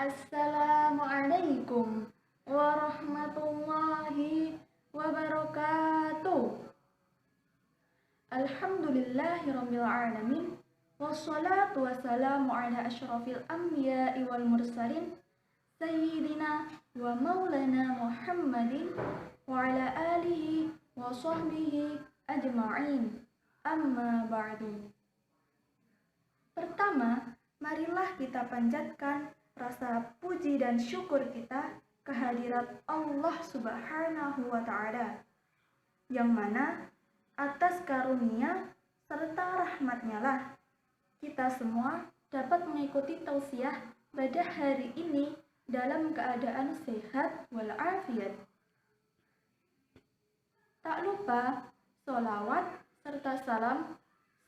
Assalamualaikum warahmatullahi wabarakatuh. Alhamdulillahirabbil alamin. Wassalatu wassalamu ala asyrafil anbiya'i wal mursalin sayyidina wa maulana Muhammadin wa ala alihi wa sahbihi ajma'in. Amma ba'du. Pertama, marilah kita panjatkan rasa puji dan syukur kita kehadirat Allah Subhanahu wa Ta'ala, yang mana atas karunia serta rahmatnya lah kita semua dapat mengikuti tausiah pada hari ini dalam keadaan sehat walafiat. Tak lupa sholawat serta salam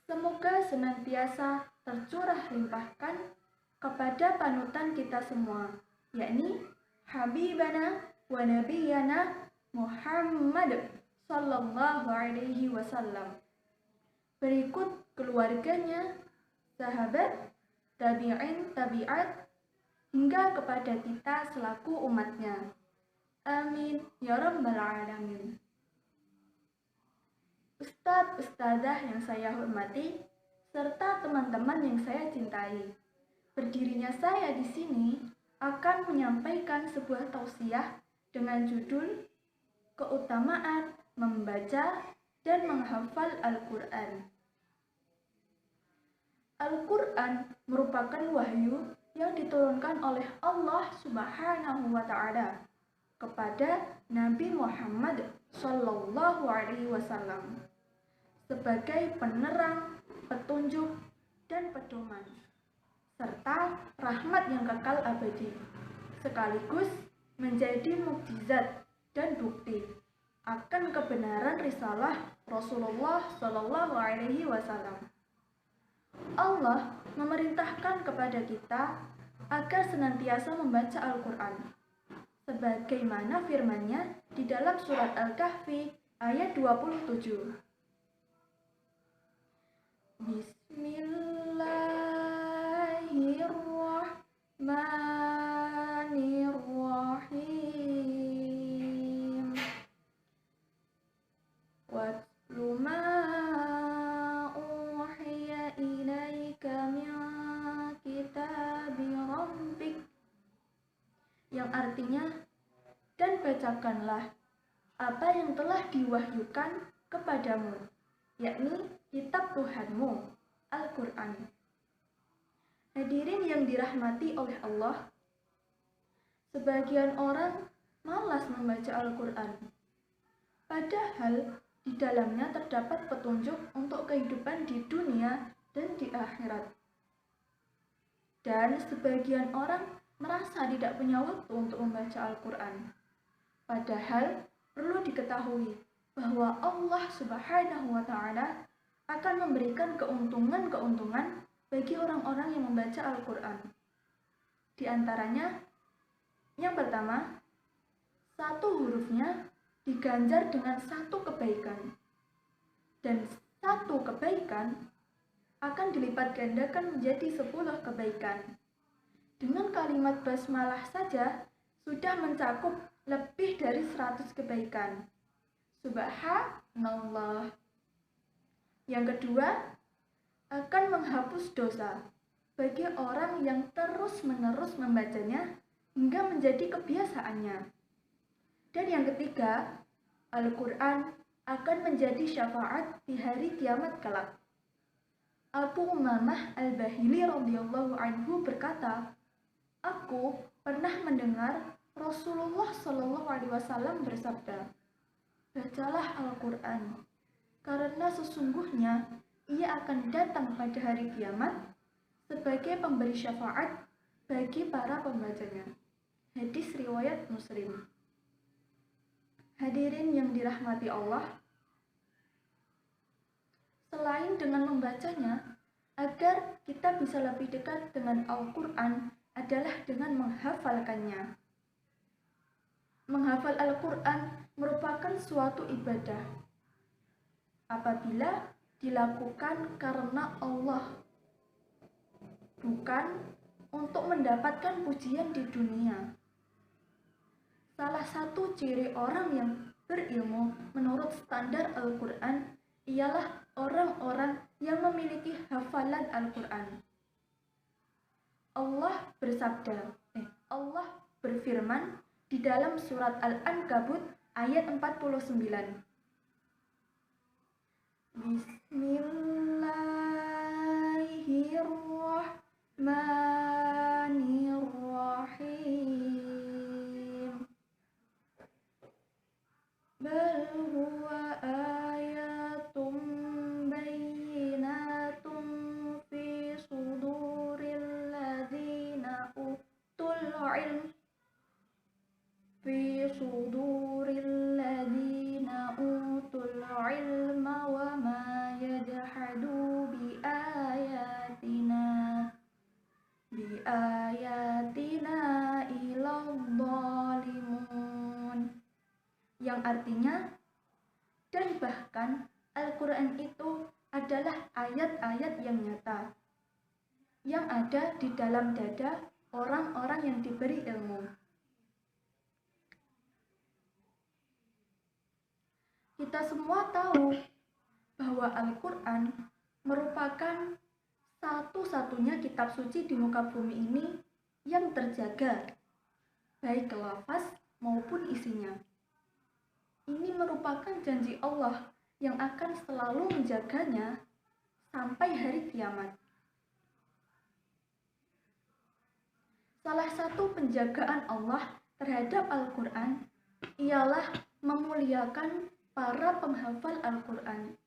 semoga senantiasa tercurah limpahkan kepada panutan kita semua, yakni Habibana wa Nabiyana Muhammad sallallahu alaihi wasallam. Berikut keluarganya, sahabat, tabi'in, tabi'at, hingga kepada kita selaku umatnya. Amin ya rabbal alamin. Ustadz, ustazah yang saya hormati, serta teman-teman yang saya cintai. Berdirinya saya di sini akan menyampaikan sebuah tausiah dengan judul Keutamaan Membaca dan Menghafal Al-Quran. Al-Quran merupakan wahyu yang diturunkan oleh Allah Subhanahu wa Ta'ala kepada Nabi Muhammad Sallallahu Alaihi Wasallam sebagai penerang, petunjuk, dan pedoman, serta rahmat yang kekal abadi, sekaligus menjadi mukjizat dan bukti akan kebenaran risalah Rasulullah Shallallahu Alaihi Wasallam. Allah memerintahkan kepada kita agar senantiasa membaca Al-Quran, sebagaimana firman-Nya di dalam surat Al-Kahfi ayat 27. Bismillahirrahmanirrahim. Watlu ma uhiya ilaika min kitabi rabbik, yang artinya, dan bacakanlah apa yang telah diwahyukan kepadamu, yakni kitab Tuhanmu, Al-Quran. Hadirin yang dirahmati oleh Allah, sebagian orang malas membaca Al-Quran, padahal di dalamnya terdapat petunjuk untuk kehidupan di dunia dan di akhirat. Dan sebagian orang merasa tidak punya waktu untuk membaca Al-Quran, padahal perlu diketahui bahwa Allah Subhanahu wa Ta'ala akan memberikan keuntungan-keuntungan bagi orang-orang yang membaca Al-Quran. Di antaranya, yang pertama, satu hurufnya diganjar dengan satu kebaikan, dan satu kebaikan akan dilipat gandakan menjadi 10 kebaikan. Dengan kalimat basmalah saja sudah mencakup lebih dari 100 kebaikan. Subhanallah. Yang kedua, akan menghapus dosa bagi orang yang terus-menerus membacanya hingga menjadi kebiasaannya. Dan yang ketiga, Al-Quran akan menjadi syafaat di hari kiamat kelak. Abu Umamah Al-Bahili radhiyallahu anhu berkata, "Aku pernah mendengar Rasulullah Shallallahu Alaihi Wasallam bersabda, bacalah Al-Quran, karena sesungguhnya ia akan datang pada hari kiamat sebagai pemberi syafaat bagi para pembacanya." Hadis riwayat Muslim. Hadirin yang dirahmati Allah, selain dengan membacanya, agar kita bisa lebih dekat dengan Al-Quran adalah dengan menghafalkannya. Menghafal Al-Quran merupakan suatu ibadah apabila dilakukan karena Allah, bukan untuk mendapatkan pujian di dunia. Salah satu ciri orang yang berilmu menurut standar Al-Quran ialah orang-orang yang memiliki hafalan Al-Quran. Allah berfirman di dalam surat Al-Ankabut ayat 49. Bismillahirrahmanirrahim. Bal huwa ayatum bayyinatum fi suduril ladzina utul ilm wa ma yajhadu bi ayatina ilal zalimun, yang artinya, dan bahkan Al-Quran itu adalah ayat-ayat yang nyata yang ada di dalam dada orang-orang yang diberi ilmu. Kita semua tahu bahwa Al-Quran merupakan satu-satunya kitab suci di muka bumi ini yang terjaga, baik lafaz maupun isinya. Ini merupakan janji Allah yang akan selalu menjaganya sampai hari kiamat. Salah satu penjagaan Allah terhadap Al-Quran ialah memuliakan para penghafal Al-Quran.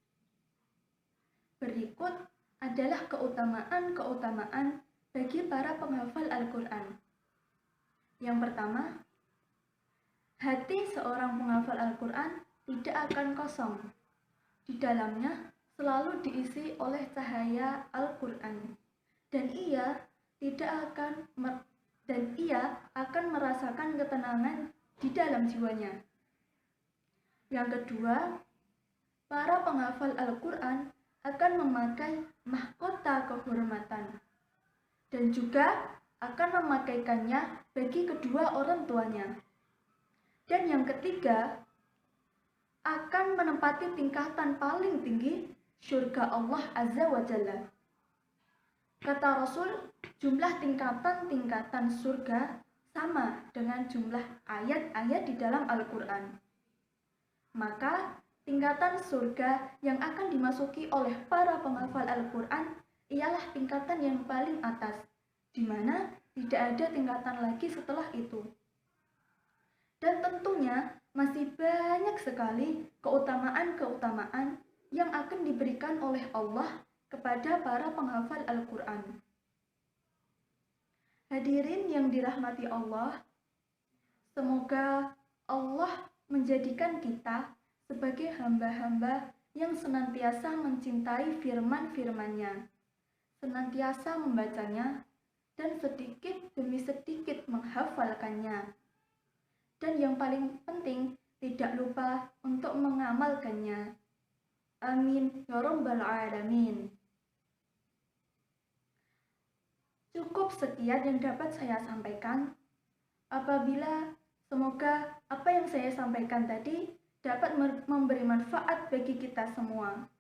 Berikut adalah keutamaan-keutamaan bagi para penghafal Al-Quran. Yang pertama, hati seorang penghafal Al-Quran tidak akan kosong. Di dalamnya selalu diisi oleh cahaya Al-Quran, dan ia akan merasakan ketenangan di dalam jiwanya. Yang kedua, para penghafal Al-Quran akan memakai mahkota kehormatan dan juga akan memakaikannya bagi kedua orang tuanya. Dan yang ketiga, akan menempati tingkatan paling tinggi surga Allah Azza wa Jalla. Kata Rasul, jumlah tingkatan-tingkatan surga sama dengan jumlah ayat-ayat di dalam Al-Quran. Maka tingkatan surga yang akan dimasuki oleh para penghafal Al-Quran ialah tingkatan yang paling atas, di mana tidak ada tingkatan lagi setelah itu. Dan tentunya masih banyak sekali keutamaan-keutamaan yang akan diberikan oleh Allah kepada para penghafal Al-Quran. Hadirin yang dirahmati Allah, semoga Allah menjadikan kita sebagai hamba-hamba yang senantiasa mencintai firman-firman-Nya, senantiasa membacanya, dan sedikit demi sedikit menghafalkannya. Dan yang paling penting, tidak lupa untuk mengamalkannya. Amin ya rabbal alamin. Cukup sekian yang dapat saya sampaikan. Semoga apa yang saya sampaikan tadi dapat memberi manfaat bagi kita semua.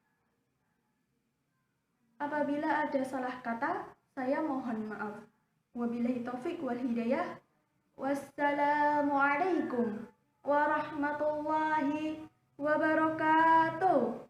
Apabila ada salah kata, saya mohon maaf. Wabillahi taufik wal hidayah. Wassalamualaikum warahmatullahi wabarakatuh.